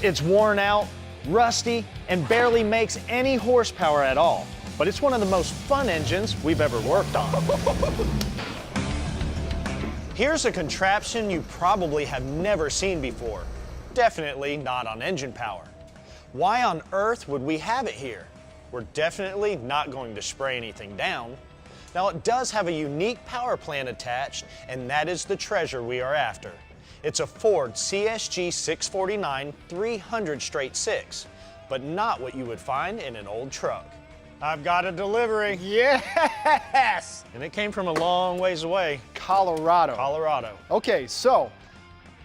It's worn out, rusty, and barely makes any horsepower at all. But it's one of the most fun engines we've ever worked on. Here's a contraption you probably have never seen before. Definitely not on engine power. Why on earth would we have it here? We're definitely not going to spray anything down. Now it does have a unique power plant attached, and that is the treasure we are after. It's a Ford CSG 649 300 straight six, but not what you would find in an old truck. I've got a delivery. Yes! And it came from a long ways away. Colorado. Colorado. Okay, so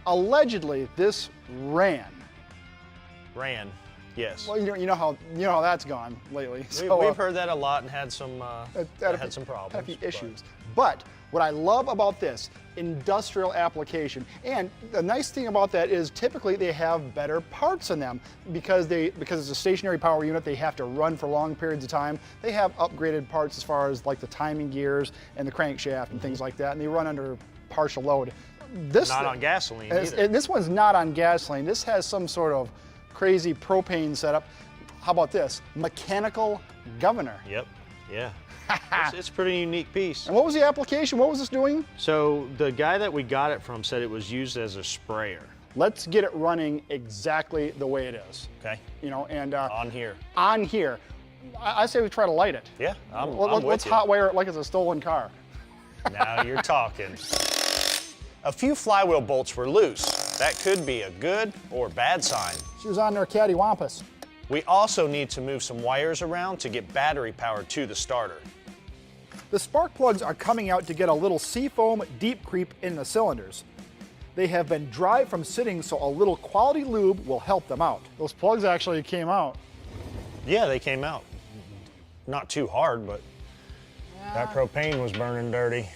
allegedly this ran. Ran, yes. Well, you know how that's gone lately. We've heard that a lot and had some problems. Had a few issues. But what I love about this, industrial application, and the nice thing about that is typically they have better parts in them because it's a stationary power unit. They have to run for long periods of time. They have upgraded parts as far as like the timing gears and the crankshaft and things like that, and they run under partial load. On gasoline either. And this one's not on gasoline. This has some sort of crazy propane setup. How about this? Mechanical governor. Yep, yeah. It's a pretty unique piece. And what was the application? What was this doing? So the guy that we got it from said it was used as a sprayer. Let's get it running exactly the way it is. Okay. You know, and on here. On here. I say we try to light it. Yeah, let's hotwire it like it's a stolen car. Now you're talking. A few flywheel bolts were loose. That could be a good or bad sign. She was on there cattywampus. We also need to move some wires around to get battery power to the starter. The spark plugs are coming out to get a little seafoam deep creep in the cylinders. They have been dry from sitting, so a little quality lube will help them out. Those plugs actually came out. Yeah, they came out. Not too hard, but that propane was burning dirty.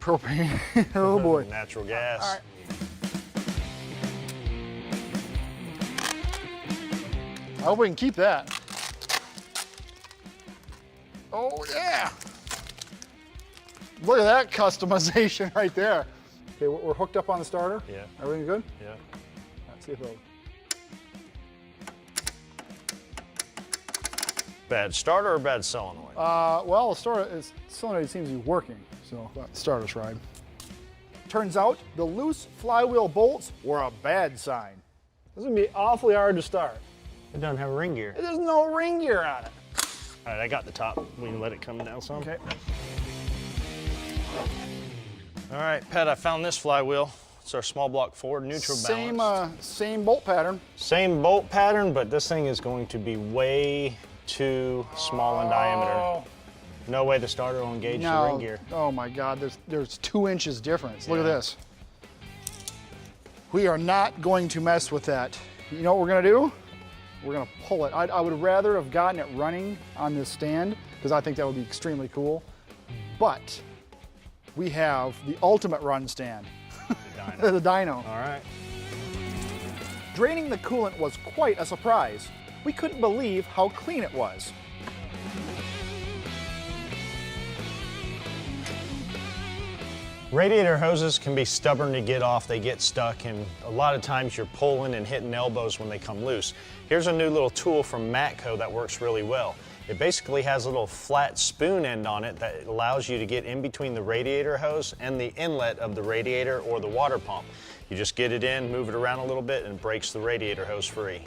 Propane, oh boy. Natural gas. All right. I hope we can keep that. Oh yeah. Look at that customization right there. Okay, we're hooked up on the starter. Yeah. Everything good? Yeah. Let's see if it'll... Bad starter or bad solenoid? Well, the solenoid seems to be working, so that starter's right. Turns out the loose flywheel bolts were a bad sign. This is gonna be awfully hard to start. It doesn't have a ring gear. There's no ring gear on it. All right, I got the top. We can let it come down some. Okay. All right, Pat, I found this flywheel. It's our small block Ford neutral balance. Same bolt pattern. Same bolt pattern, but this thing is going to be way too small in diameter. No way the starter will engage the ring gear. Oh my God, there's 2 inches difference. Look at this. We are not going to mess with that. You know what we're gonna do? We're gonna pull it. I would rather have gotten it running on this stand because I think that would be extremely cool. But we have the ultimate run stand. The dyno. The dyno. All right. Draining the coolant was quite a surprise. We couldn't believe how clean it was. Radiator hoses can be stubborn to get off. They get stuck, and a lot of times you're pulling and hitting elbows when they come loose. Here's a new little tool from Matco that works really well. It basically has a little flat spoon end on it that allows you to get in between the radiator hose and the inlet of the radiator or the water pump. You just get it in, move it around a little bit, and it breaks the radiator hose free.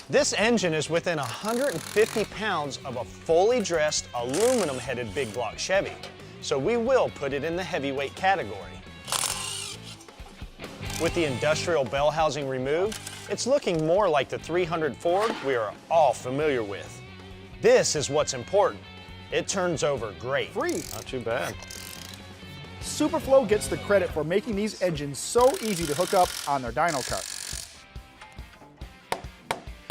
This engine is within 150 pounds of a fully dressed aluminum-headed big block Chevy, so we will put it in the heavyweight category. With the industrial bell housing removed, it's looking more like the 300 Ford we are all familiar with. This is what's important. It turns over great. Free. Not too bad. Superflow gets the credit for making these engines so easy to hook up on their dyno carts.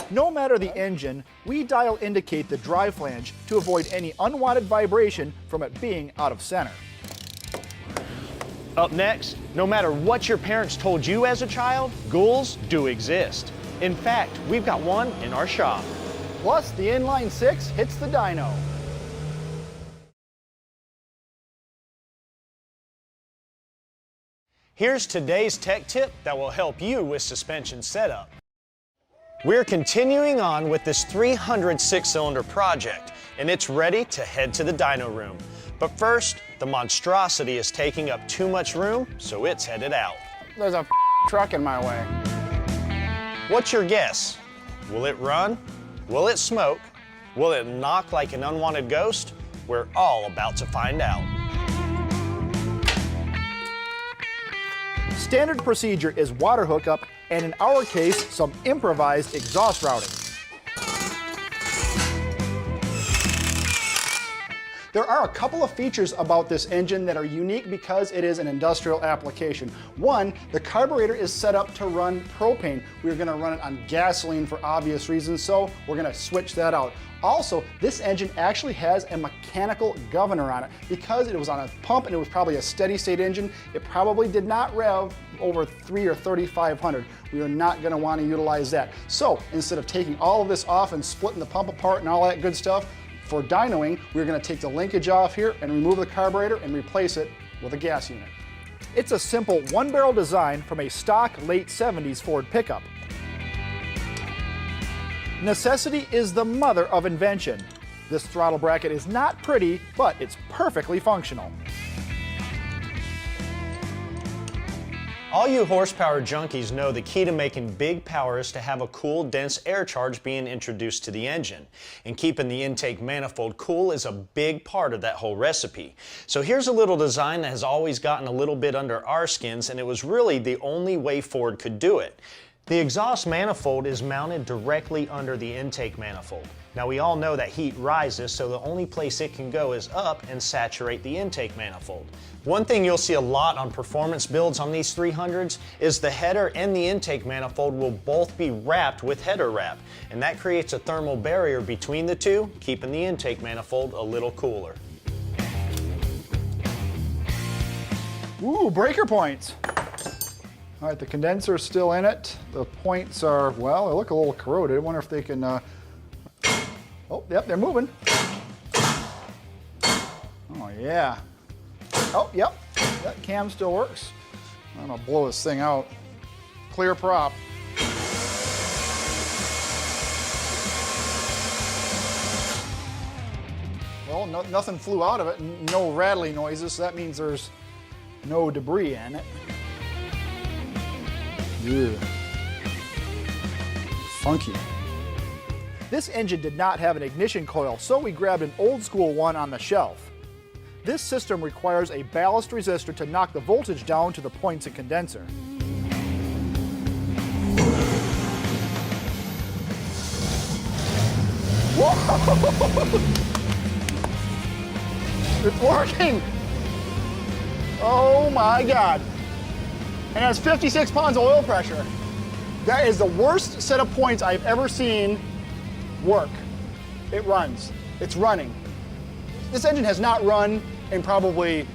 No matter the engine, we dial indicate the drive flange to avoid any unwanted vibration from it being out of center. Up next, no matter what your parents told you as a child, ghouls do exist. In fact, we've got one in our shop. Plus, the inline 6 hits the dyno. Here's today's tech tip that will help you with suspension setup. We're continuing on with this 306-cylinder project, and it's ready to head to the dyno room. But first, the monstrosity is taking up too much room, so it's headed out. There's a truck in my way. What's your guess? Will it run? Will it smoke? Will it knock like an unwanted ghost? We're all about to find out. Standard procedure is water hookup, and in our case, some improvised exhaust routing. There are a couple of features about this engine that are unique because it is an industrial application. One, the carburetor is set up to run propane. We're going to run it on gasoline for obvious reasons, so we're going to switch that out. Also, this engine actually has a mechanical governor on it. Because it was on a pump and it was probably a steady state engine, it probably did not rev over 3 or 3,500. We are not going to want to utilize that. So instead of taking all of this off and splitting the pump apart and all that good stuff, for dynoing, we're going to take the linkage off here and remove the carburetor and replace it with a gas unit. It's a simple one-barrel design from a stock late 70s Ford pickup. Necessity is the mother of invention. This throttle bracket is not pretty, but it's perfectly functional. All you horsepower junkies know the key to making big power is to have a cool, dense air charge being introduced to the engine. And keeping the intake manifold cool is a big part of that whole recipe. So here's a little design that has always gotten a little bit under our skins, and it was really the only way Ford could do it. The exhaust manifold is mounted directly under the intake manifold. Now we all know that heat rises, so the only place it can go is up and saturate the intake manifold. One thing you'll see a lot on performance builds on these 300s is the header and the intake manifold will both be wrapped with header wrap, and that creates a thermal barrier between the two, keeping the intake manifold a little cooler. Ooh, breaker points. All right, the condenser's still in it. The points are, well, they look a little corroded. I wonder if they can, oh, yep, they're moving. Oh, yeah. Oh, yep, that cam still works. I'm gonna blow this thing out. Clear prop. Well, nothing flew out of it, no rattling noises, so that means there's no debris in it. Ugh. Funky. This engine did not have an ignition coil, so we grabbed an old school one on the shelf. This system requires a ballast resistor to knock the voltage down to the points and condenser. Whoa! It's working! Oh my God. And it has 56 pounds of oil pressure. That is the worst set of points I've ever seen work. It runs. It's running. This engine has not run in probably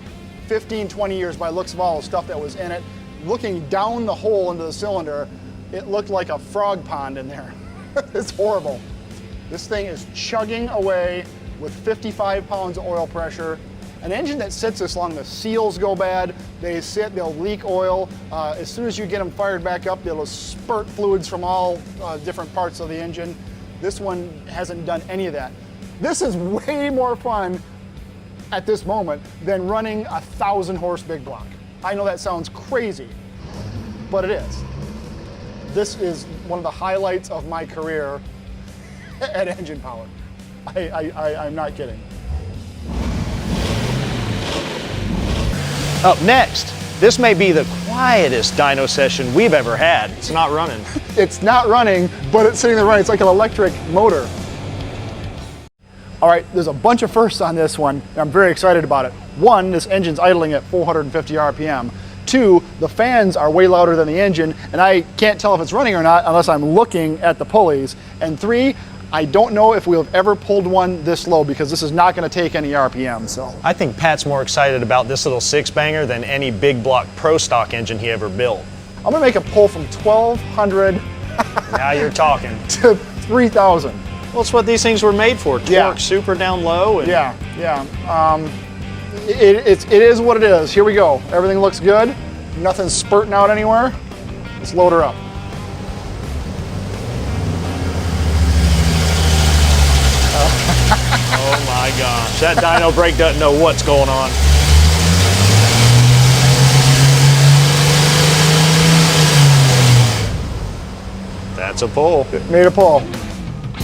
15, 20 years by the looks of all the stuff that was in it. Looking down the hole into the cylinder, it looked like a frog pond in there. It's horrible. This thing is chugging away with 55 pounds of oil pressure. An engine that sits this long, the seals go bad, they sit, they'll leak oil. As soon as you get them fired back up, they'll spurt fluids from all different parts of the engine. This one hasn't done any of that. This is way more fun at this moment than running a 1,000 horse big block. I know that sounds crazy, but it is. This is one of the highlights of my career at engine power. I'm not kidding. Up next, this may be the quietest dyno session we've ever had. It's not running. It's not running, but it's sitting there running. It's like an electric motor. All right, there's a bunch of firsts on this one, and I'm very excited about it. One, this engine's idling at 450 RPM. Two, the fans are way louder than the engine, and I can't tell if it's running or not unless I'm looking at the pulleys. And three, I don't know if we've ever pulled one this low because this is not going to take any RPM. So I think Pat's more excited about this little six-banger than any big block pro stock engine he ever built. I'm going to make a pull from 1,200 Now you're talking. to 3,000. Well, it's what these things were made for. Torque super down low. And Yeah. It is what it is. Here we go. Everything looks good. Nothing's spurting out anywhere. Let's load her up. gosh, that dyno brake doesn't know what's going on. That's a pull. Made a pull.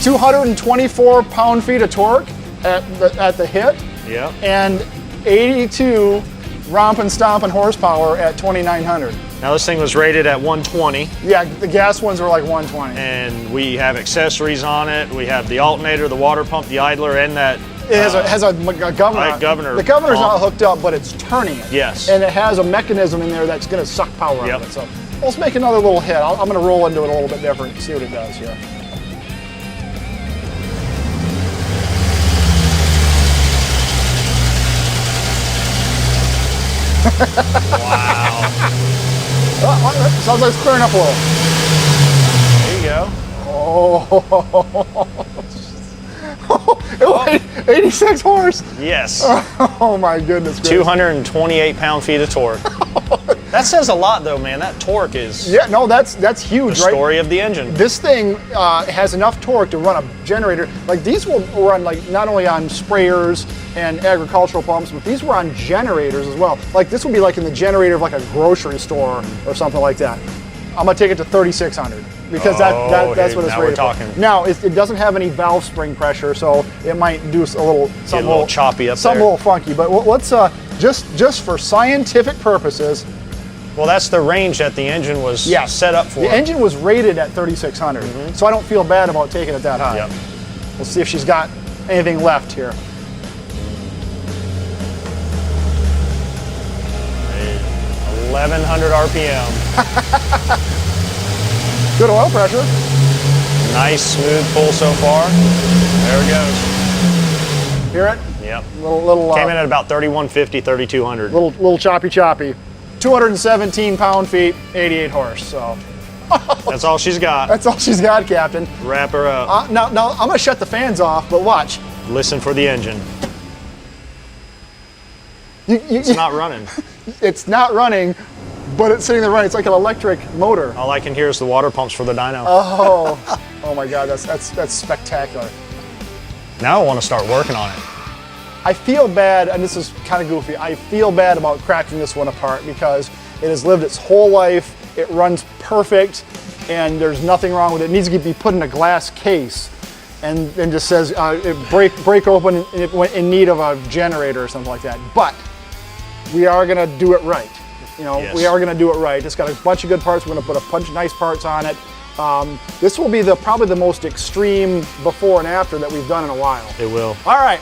224 pound-feet of torque at the hit. Yep. And 82 romping stomping horsepower at 2,900. Now this thing was rated at 120. Yeah, the gas ones were like 120. And we have accessories on it. We have the alternator, the water pump, the idler, and that. It has a governor. governor The governor's pump. not hooked up, but it's turning it. Yes. And it has a mechanism in there that's going to suck power out of it. So let's make another little hit. I'm going to roll into it a little bit different and see what it does here. Wow. Oh, sounds like it's clearing up a little. There you go. Oh, 86 horse. Yes. Oh my goodness gracious. 228 pound-feet of torque. That says a lot though, man. That torque is Yeah, no, that's huge, the right? story of the engine. This thing has enough torque to run a generator. Like these will run like not only on sprayers and agricultural pumps, but these were on generators as well. Like this would be like in the generator of like a grocery store or something like that. I'm gonna take it to 3,600 because that's what it's now rated we're talking. for. Now it doesn't have any valve spring pressure, so it might do something a little choppy up something there. a little funky. But let's just for scientific purposes. Well, that's the range that the engine was set up for. The engine was rated at 3,600, so I don't feel bad about taking it that high. Yep. We'll see if she's got anything left here. 1,100 RPM. Good oil pressure. Nice smooth pull so far. There it goes. Hear it? Yep. Little Came in at about 3,150, 3,200. little choppy. 217 pound-feet, 88 horse. So That's all she's got. that's all she's got, Captain. Wrap her up. Now I'm gonna shut the fans off, but watch. Listen for the engine. It's not running. It's not running, but it's sitting there running. It's like an electric motor. All I can hear is the water pumps for the dyno. Oh my God, that's spectacular. Now I want to start working on it. I feel bad, and this is kind of goofy, I feel bad about cracking this one apart because it has lived its whole life, it runs perfect, and there's nothing wrong with it. It needs to be put in a glass case and just says break open in need of a generator or something like that. But we are gonna do it right. You know, Yes. we are gonna do it right. It's got a bunch of good parts. We're gonna put a bunch of nice parts on it. This will be probably the most extreme before and after that we've done in a while. It will. All right.